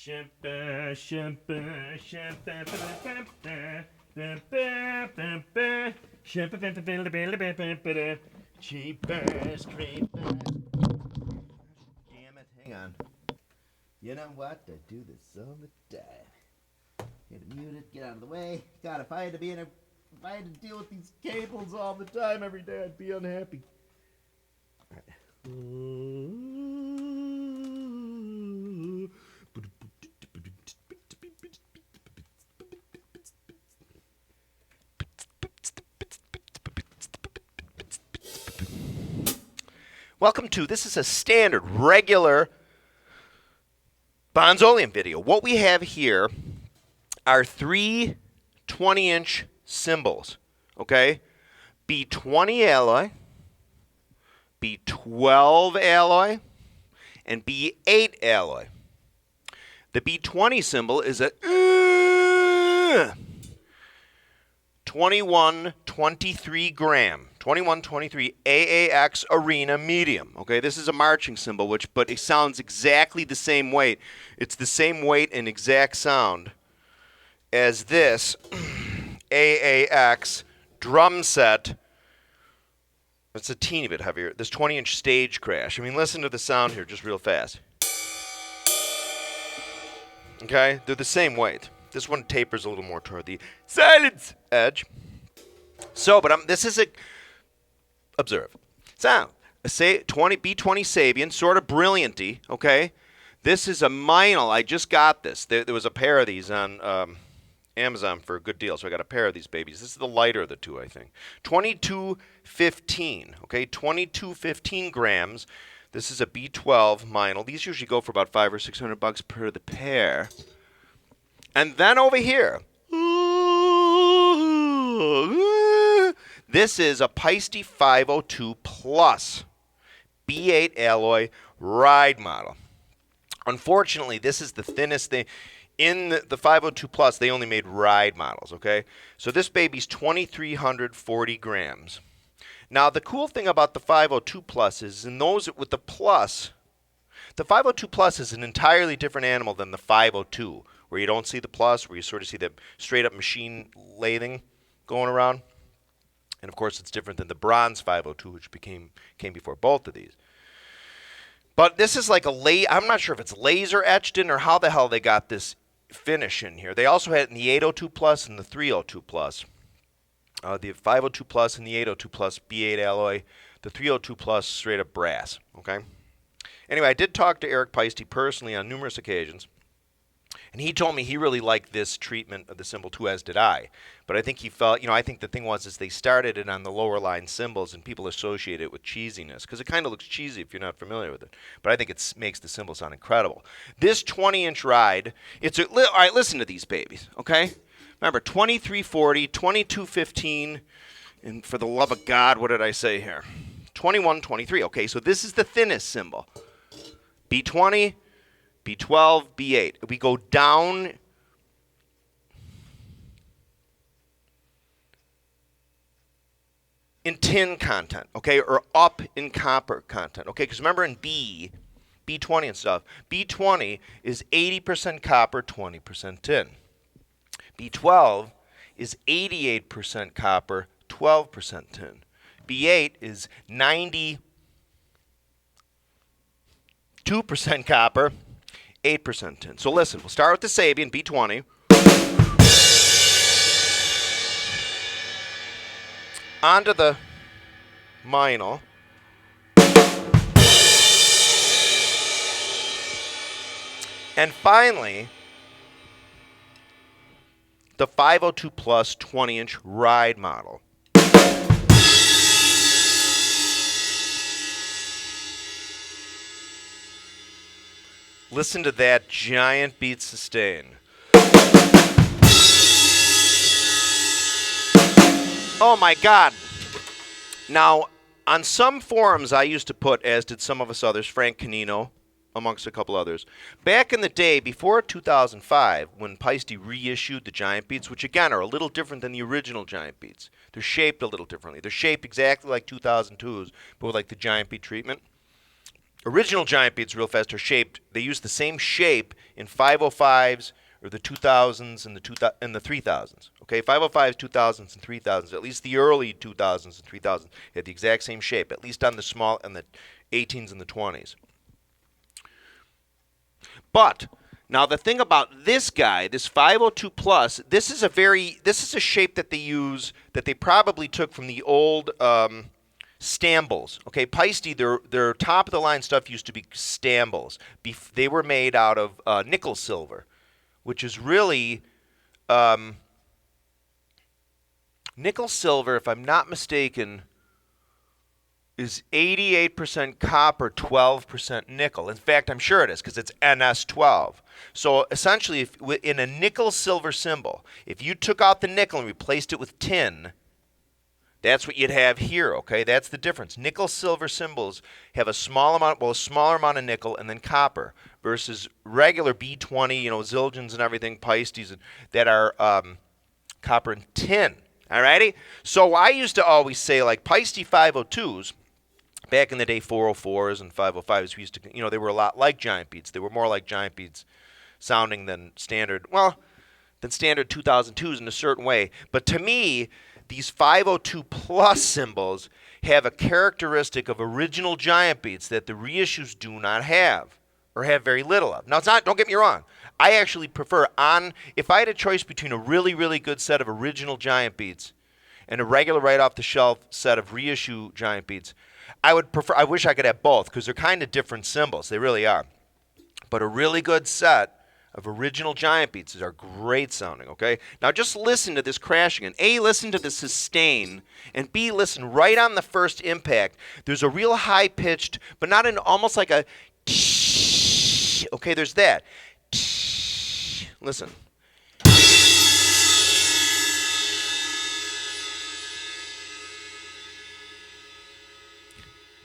Cheapers, creepers. Damn it, hang on. You know what? I do this all the time. Had to mute it, get out of the way. God, if I had to deal with these cables all the time every day, I'd be unhappy. All right. Welcome to, this is a standard, regular Bonzoleum video. What we have here are three 20-inch cymbals, okay? B20 alloy, B12 alloy, and B8 alloy. The B20 cymbal is a 2123 gram, 2123 AAX Arena Medium. Okay, this is a marching cymbal, but it sounds exactly the same weight. It's the same weight and exact sound as this AAX drum set. It's a teeny bit heavier. This 20-inch stage crash. I mean, listen to the sound here just real fast. Okay, they're the same weight. This one tapers a little more toward the silence edge. So, but this is observe. Sound. A B20 Sabian, sort of brillianty, okay? This is a MEINL. I just got this. There was a pair of these on Amazon for a good deal, so I got a pair of these babies. This is the lighter of the two, I think. 2215, okay? 2215 grams. This is a B12 MEINL. These usually go for about $500 or $600 per the pair. And then over here, this is a PAISTE 502 Plus B8 alloy ride model. Unfortunately, this is the thinnest thing. In the 502 Plus, they only made ride models, okay? So this baby's 2,340 grams. Now, the cool thing about the 502 Plus is in those with the Plus, the 502 Plus is an entirely different animal than the 502, where you don't see the plus, where you sort of see the straight-up machine lathing going around. And, of course, it's different than the bronze 502, which came before both of these. But this is like I'm not sure if it's laser etched in or how the hell they got this finish in here. They also had it in the 802 Plus and the 302 Plus. The 502 Plus and the 802 Plus B8 alloy. The 302 Plus straight-up brass, okay? Anyway, I did talk to Eric PAISTE personally on numerous occasions. And he told me he really liked this treatment of the cymbal too, as did I. But I think he felt, I think the thing was is they started it on the lower line cymbals and people associate it with cheesiness because it kind of looks cheesy if you're not familiar with it. But I think it makes the cymbal sound incredible. This 20-inch ride, all right, listen to these babies, okay? Remember, 2340, 2215, and for the love of God, what did I say here? 2123, okay, so this is the thinnest cymbal. B20, B12, B8. We go down in tin content, okay, or up in copper content, okay? Because remember in B20 and stuff, B20 is 80% copper, 20% tin. B12 is 88% copper, 12% tin. B8 is 92% copper, 8% tin. So listen, we'll start with the Sabian B20. Onto the MEINL. And finally, the 502 Plus 20-inch ride model. Listen to that giant beat sustain. Oh my God. Now, on some forums I used to put, as did some of us others, Frank Canino, amongst a couple others, back in the day before 2005, when PAISTE reissued the giant beats, which again are a little different than the original giant beats. They're shaped a little differently. They're shaped exactly like 2002's, but with like the giant beat treatment. Original giant beats real fast are shaped. They use the same shape in 505s or the 2000s and the 3000s. Okay, 505s, 2000s, and 3000s. At least the early 2000s and 3000s had the exact same shape. At least on the small and the 18s and the 20s. But now the thing about this guy, this 502 plus, this is a shape that they use that they probably took from the old SABIANs. Okay, PAISTE, their top of the line stuff used to be SABIANs. They were made out of nickel silver, which is really nickel silver, if I'm not mistaken, is 88% copper, 12% nickel. In fact, I'm sure it is because it's NS12. So essentially, if in a nickel silver cymbal, if you took out the nickel and replaced it with tin, that's what you'd have here, okay? That's the difference. Nickel silver cymbals have a smaller amount of nickel and then copper versus regular B20, Zildjians and everything, Paistes, that are copper and tin. Alrighty? So I used to always say, like, Paiste 502s, back in the day, 404s and 505s, we used to, they were a lot like giant beats. They were more like giant beats sounding than standard 2002s in a certain way. But to me, these 502 plus cymbals have a characteristic of original giant beats that the reissues do not have or have very little of. Now, it's not, don't get me wrong. I actually prefer if I had a choice between a really, really good set of original giant beats and a regular right-off-the-shelf set of reissue giant beats, I wish I could have both because they're kind of different cymbals. They really are. But a really good set of original giant beats are great sounding, okay? Now just listen to this crashing. And A, listen to the sustain. And B, listen right on the first impact. There's a real high-pitched, but not almost like a tsh. Okay, there's that. Tsh. Listen.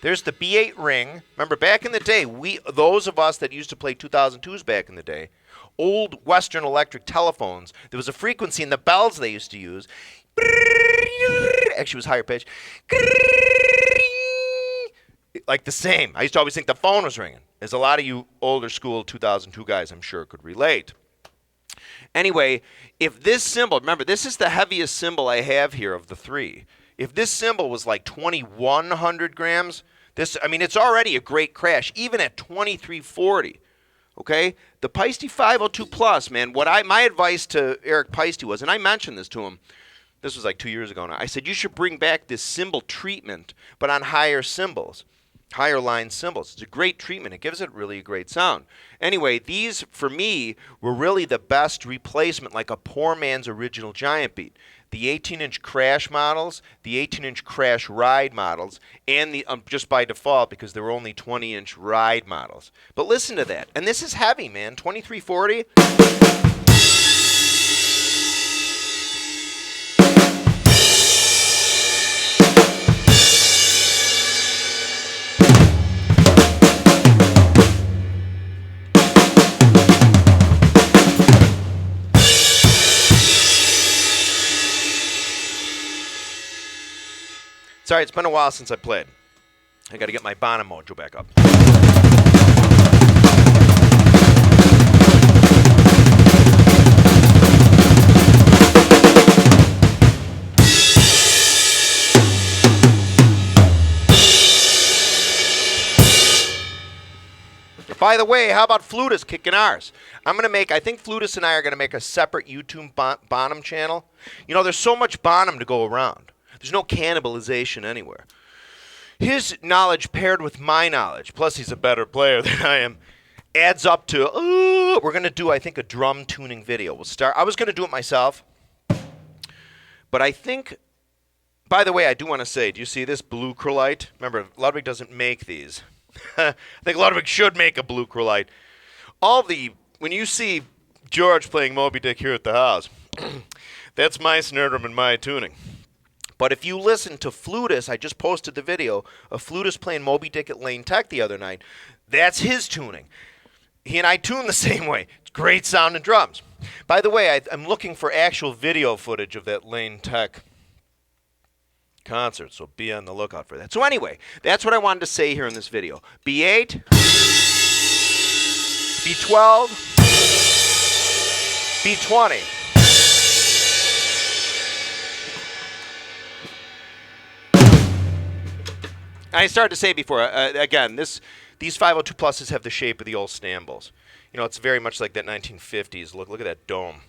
There's the B8 ring. Remember, back in the day, those of us that used to play 2002s back in the day, old Western electric telephones, there was a frequency in the bells they used to use. Actually, it was higher pitch. Like the same. I used to always think the phone was ringing. As a lot of you older school 2002 guys, I'm sure, could relate. Anyway, if this cymbal, remember, this is the heaviest cymbal I have here of the three. If this cymbal was like 2,100 grams, it's already a great crash, even at 2,340. Okay? The Paiste 502 Plus, man, my advice to Eric Paiste was, and I mentioned this to him, this was like 2 years ago now, I said, you should bring back this cymbal treatment, but on higher cymbals, higher line cymbals. It's a great treatment. It gives it really a great sound. Anyway, these, for me, were really the best replacement, like a poor man's original giant beat. The 18-inch crash models, the 18-inch crash ride models, and the just by default because there were only 20-inch ride models. But listen to that. And this is heavy, man. 2340. Sorry, it's been a while since I played. I got to get my Bonham mojo back up. By the way, how about Flutist kicking ours? I think Flutist and I are going to make a separate YouTube Bonham channel. There's so much Bonham to go around. There's no cannibalization anywhere. His knowledge paired with my knowledge, plus he's a better player than I am, adds up to, we're going to do, I think, a drum tuning video. I was going to do it myself, but I think, by the way, I do want to say, do you see this blue Crolite? Remember, Ludwig doesn't make these. I think Ludwig should make a blue Crolite. When you see George playing Moby Dick here at the house, that's my snare drum and my tuning. But if you listen to Flutist, I just posted the video of Flutist playing Moby Dick at Lane Tech the other night. That's his tuning. He and I tune the same way. It's great sounding drums. By the way, I'm looking for actual video footage of that Lane Tech concert, so be on the lookout for that. So anyway, that's what I wanted to say here in this video. B8, B12, B20. I started to say before, again, these 502 pluses have the shape of the old cymbals. You know, it's very much like that 1950s. Look at that dome.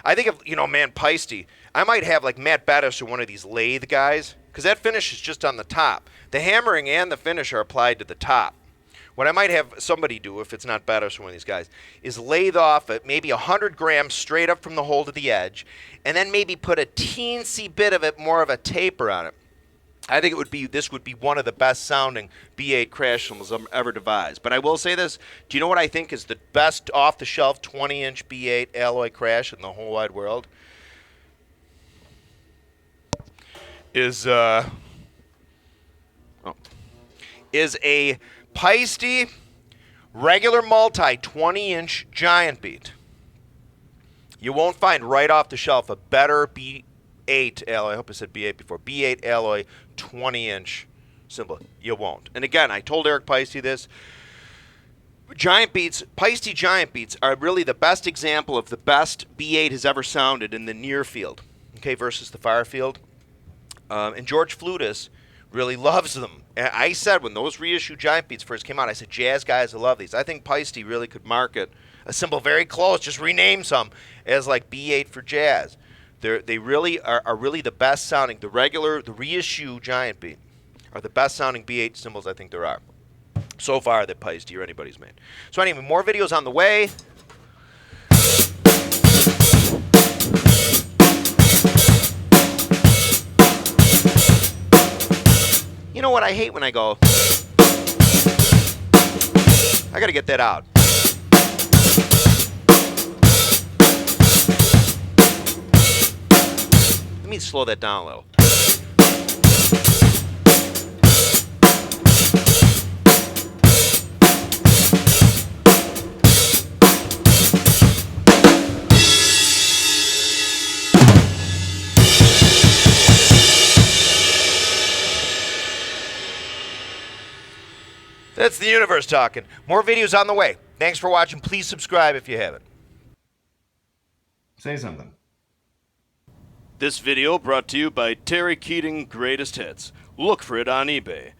I think of, you know, man, PAISTE. I might have like Matt Bettis or one of these lathe guys, because that finish is just on the top. The hammering and the finish are applied to the top. What I might have somebody do, if it's not Bettis or one of these guys, is lathe off at maybe 100 grams straight up from the hole to the edge, and then maybe put a teensy bit of it, more of a taper on it. I think this would be one of the best sounding B8 crash cymbals ever devised. But I will say this, do you know what I think is the best off-the-shelf 20-inch B8 alloy crash in the whole wide world? Is a PAISTE regular multi 20-inch giant beat. You won't find right off the shelf a better B8 alloy. I hope I said B8 before. B8 alloy 20-inch cymbal. You won't. And again, I told Eric PAISTE this. Giant beats, PAISTE giant beats are really the best example of the best B8 has ever sounded in the near field, okay, versus the far field. And George Flutis really loves them. And I said when those reissue giant beats first came out, I said, jazz guys will love these. I think PAISTE really could market a cymbal very close, just rename some, as like B8 for jazz. They really are really the best sounding. The reissue giant beat are the best sounding B8 cymbals I think there are so far that PAISTE or anybody's made. So anyway, more videos on the way. You know what I hate when I go, I gotta get that out. Let me slow that down a little. That's the universe talking. More videos on the way. Thanks for watching. Please subscribe if you haven't. Say something. This video brought to you by Terry Keating Greatest Hits. Look for it on eBay.